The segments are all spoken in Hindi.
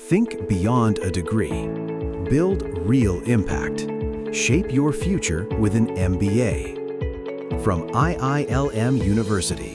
Think beyond a degree. Build real impact. Shape your future with an MBA. From IILM University.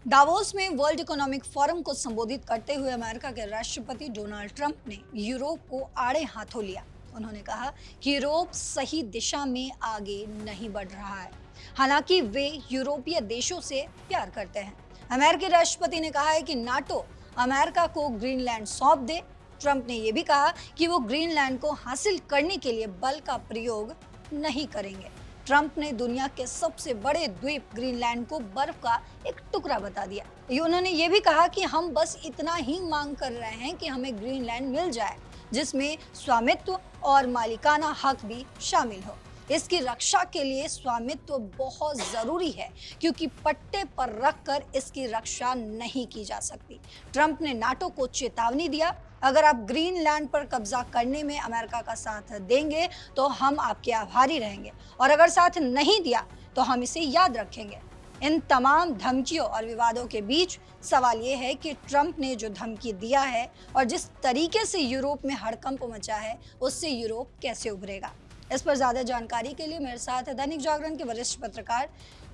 Davos में वर्ल्ड इकोनॉमिक फोरम को संबोधित करते हुए अमेरिका के राष्ट्रपति डोनाल्ड ट्रंप ने यूरोप को आड़े हाथों लिया। उन्होंने कहा कि यूरोप सही दिशा में आगे नहीं बढ़ रहा है, हालांकि वे यूरोपीय देशों से प्यार करते हैं। अमेरिकी राष्ट्रपति ने कहा है कि नाटो अमेरिका को ग्रीनलैंड सौंप दे। ट्रंप ने यह भी कहा कि वो ग्रीनलैंड को हासिल करने के लिए बल का प्रयोग नहीं करेंगे। ट्रंप ने दुनिया के सबसे बड़े द्वीप ग्रीनलैंड को बर्फ का एक टुकड़ा बता दिया। उन्होंने ये भी कहा कि हम बस इतना ही मांग कर रहे हैं कि हमें ग्रीनलैंड मिल जाए, जिसमें स्वामित्व और मालिकाना हक भी शामिल हो। इसकी रक्षा के लिए स्वामित्व बहुत जरूरी है, क्योंकि पट्टे पर रखकर इसकी रक्षा नहीं की जा सकती। ट्रंप ने नाटो को चेतावनी दिया, अगर आप ग्रीनलैंड पर कब्जा करने में अमेरिका का साथ देंगे तो हम आपके आभारी रहेंगे, और अगर साथ नहीं दिया तो हम इसे याद रखेंगे। इन तमाम धमकियों और विवादों के बीच सवाल ये है कि ट्रंप ने जो धमकी दिया है और जिस तरीके से यूरोप में हड़कंप मचा है, उससे यूरोप कैसे उभरेगा। इस पर ज्यादा जानकारी के लिए मेरे साथ दैनिक जागरण के वरिष्ठ पत्रकार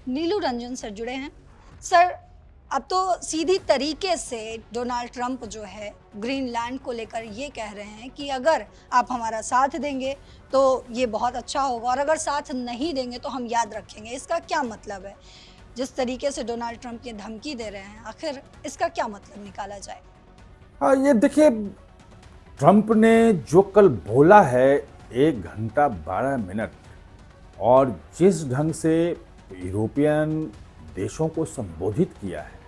नीलू रंजन सर जुड़े हैं। सर, अब तो सीधी तरीके से डोनाल्ड ट्रंप जो है ग्रीनलैंड को लेकर ये कह रहे हैं कि अगर आप हमारा साथ देंगे तो ये बहुत अच्छा होगा, और अगर साथ नहीं देंगे तो हम याद रखेंगे। इसका क्या मतलब है? जिस तरीके से डोनाल्ड ट्रंप ये धमकी दे रहे हैं, आखिर इसका क्या मतलब निकाला जाए? हाँ, ये देखिए, ट्रंप ने जो कल बोला है 1 घंटा 12 मिनट, और जिस ढंग से यूरोपियन देशों को संबोधित किया है,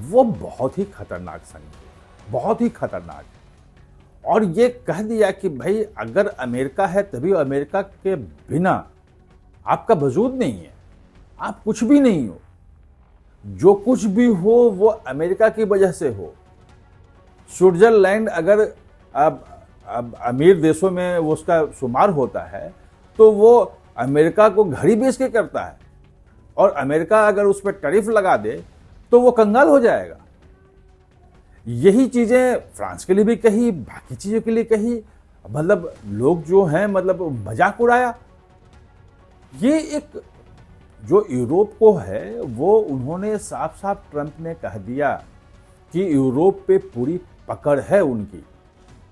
वो बहुत ही खतरनाक संकेत, बहुत ही खतरनाक है। और ये कह दिया कि भाई अगर अमेरिका है तभी अमेरिका के बिना आपका वजूद नहीं है, आप कुछ भी नहीं हो, जो कुछ भी हो वो अमेरिका की वजह से हो। स्विट्जरलैंड अगर अब अमीर देशों में वो उसका शुमार होता है तो वो अमेरिका को घड़ी बेच के करता है, और अमेरिका अगर उस पर टैरिफ लगा दे तो वो कंगाल हो जाएगा। यही चीजें फ्रांस के लिए भी कही, बाकी चीजों के लिए कही, मतलब लोग जो हैं मतलब मजाक उड़ाया। ये एक जो यूरोप को है वो उन्होंने साफ साफ ट्रंप ने कह दिया कि यूरोप पे पूरी पकड़ है उनकी।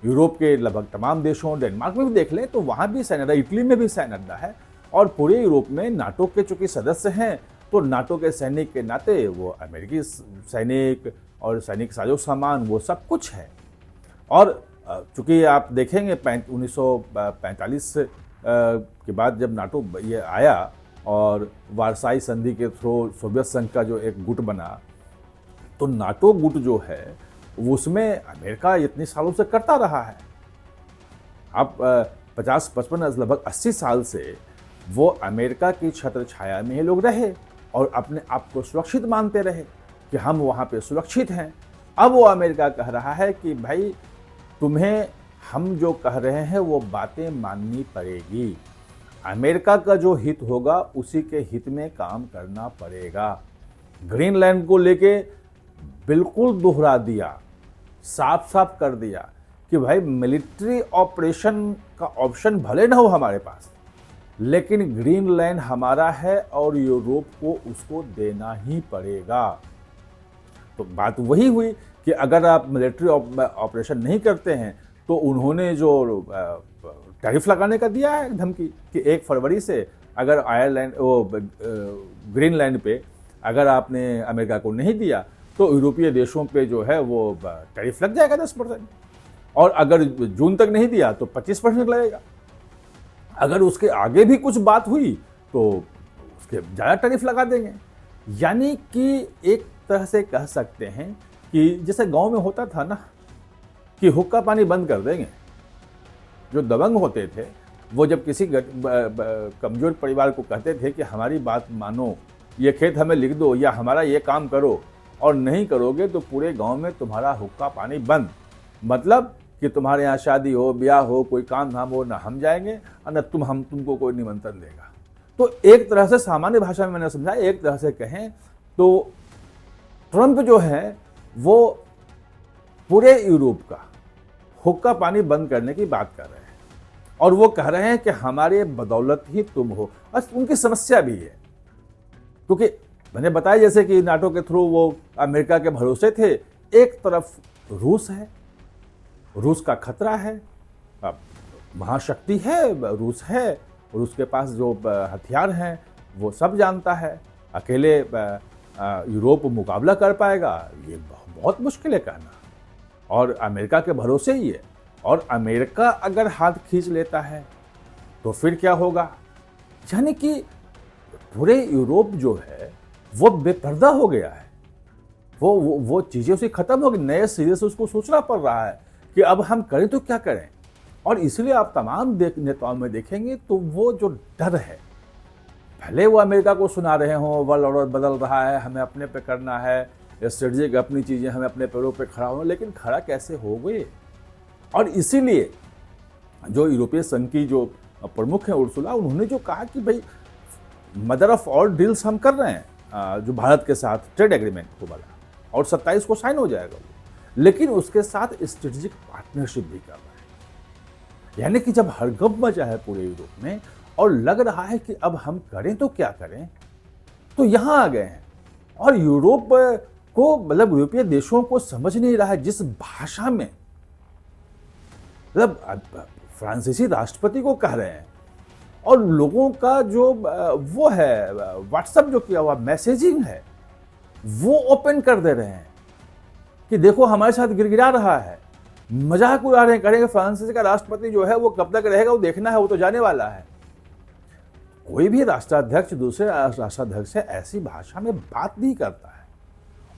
यूरोप के लगभग तमाम देशों, डेनमार्क में भी देख लें तो वहां भी सैन्य अड्डा, इटली में भी सैन्य अड्डा है, और पूरे यूरोप में नाटो के चूंकि सदस्य हैं तो नाटो के सैनिक के नाते वो अमेरिकी सैनिक और सैनिक साजो सामान वो सब कुछ है। और चूंकि आप देखेंगे 1945 के बाद जब नाटो ये आया और वारसाई संधि के थ्रू सोवियत संघ का जो एक गुट बना, तो नाटो गुट जो है उसमें अमेरिका इतने सालों से करता रहा है। अब 50-55 लगभग 80 साल से वो अमेरिका की छत्र छाया में ही लोग रहे और अपने आप को सुरक्षित मानते रहे कि हम वहाँ पे सुरक्षित हैं। अब वो अमेरिका कह रहा है कि भाई तुम्हें हम जो कह रहे हैं वो बातें माननी पड़ेगी, अमेरिका का जो हित होगा उसी के हित में काम करना पड़ेगा। ग्रीनलैंड को लेके बिल्कुल दोहरा दिया, साफ साफ कर दिया कि भाई मिलिट्री ऑपरेशन का ऑप्शन भले ना हो हमारे पास, लेकिन ग्रीनलैंड हमारा है और यूरोप को उसको देना ही पड़ेगा। तो बात वही हुई कि अगर आप मिलिट्री ऑपरेशन नहीं करते हैं तो उन्होंने जो टैरिफ लगाने का दिया है धमकी कि 1 फरवरी से अगर आयरलैंड ग्रीनलैंड पे अगर आपने अमेरिका को नहीं दिया तो यूरोपीय देशों पे जो है वो टैरिफ लग जाएगा 10%, और अगर जून तक नहीं दिया तो 25% लगेगा। अगर उसके आगे भी कुछ बात हुई तो उसके ज़्यादा टैरिफ लगा देंगे। यानी कि एक तरह से कह सकते हैं कि जैसे गांव में होता था ना कि हुक्का पानी बंद कर देंगे। जो दबंग होते थे वो जब किसी कमजोर परिवार को कहते थे कि हमारी बात मानो, ये खेत हमें लिख दो या हमारा ये काम करो, और नहीं करोगे तो पूरे गांव में तुम्हारा हुक्का पानी बंद, मतलब कि तुम्हारे यहाँ शादी हो, ब्याह हो, कोई काम धाम हो, ना हम जाएंगे और न तुमको कोई निमंत्रण देगा। तो एक तरह से सामान्य भाषा में मैंने समझा, एक तरह से कहें तो ट्रंप जो है वो पूरे यूरोप का हुक्का पानी बंद करने की बात कर रहे हैं और वो कह रहे हैं कि हमारे बदौलत ही तुम हो। और उनकी समस्या भी है क्योंकि मैंने बताया जैसे कि नाटो के थ्रू वो अमेरिका के भरोसे थे। एक तरफ रूस है, रूस का खतरा है, महाशक्ति है, रूस है, रूस के पास जो हथियार हैं वो सब जानता है। अकेले यूरोप मुकाबला कर पाएगा ये बहुत मुश्किल है कहना, और अमेरिका के भरोसे ही है। और अमेरिका अगर हाथ खींच लेता है तो फिर क्या होगा, यानी कि पूरे यूरोप जो है वो बेपर्दा हो गया है। वो चीज़ें उसे खत्म हो गई, नए सिरे से उसको सोचना पड़ रहा है कि अब हम करें तो क्या करें। और इसलिए आप तमाम नेताओं में देखेंगे तो वो जो डर है, भले वो अमेरिका को सुना रहे हों वर्ल्ड ऑर्डर बदल रहा है, हमें अपने पे करना है, स्ट्रेटजिक अपनी चीज़ें, हमें अपने पैरों पे खड़ा होना, लेकिन खड़ा कैसे हो गए। और इसीलिए जो यूरोपीय संघ की जो प्रमुख है उर्सुला, उन्होंने जो कहा कि भाई मदर ऑफ ऑल डील्स हम कर रहे हैं जो भारत के साथ ट्रेड एग्रीमेंट को वाला, और 27 को साइन हो जाएगा वो, लेकिन उसके साथ स्ट्रेटजिक पार्टनरशिप भी कर रहे हैं। यानी कि जब हड़कंप मचा है पूरे यूरोप में और लग रहा है कि अब हम करें तो क्या करें, तो यहां आ गए हैं। और यूरोप को मतलब यूरोपीय देशों को समझ नहीं रहा है जिस भाषा में, मतलब फ्रांसीसी राष्ट्रपति को कह रहे हैं और लोगों का जो वो है व्हाट्सएप जो किया हुआ मैसेजिंग है वो ओपन कर दे रहे हैं कि देखो हमारे साथ गिरगिरा रहा है, मजाक उड़ा रहे हैं, करेंगे फ्रांस का राष्ट्रपति जो है वो कब तक रहेगा वो देखना है, वो तो जाने वाला है। कोई भी राष्ट्राध्यक्ष दूसरे राष्ट्राध्यक्ष से ऐसी भाषा में बात नहीं करता है।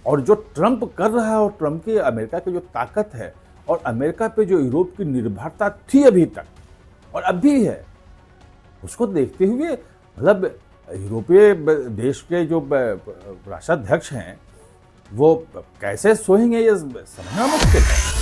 और जो ट्रंप कर रहा है, और ट्रंप की अमेरिका की जो ताकत है और अमेरिका पे जो यूरोप की निर्भरता थी अभी तक और अब भी है, उसको देखते हुए मतलब यूरोपीय देश के जो राष्ट्राध्यक्ष हैं वो कैसे सोएंगे ये समझना मुश्किल है।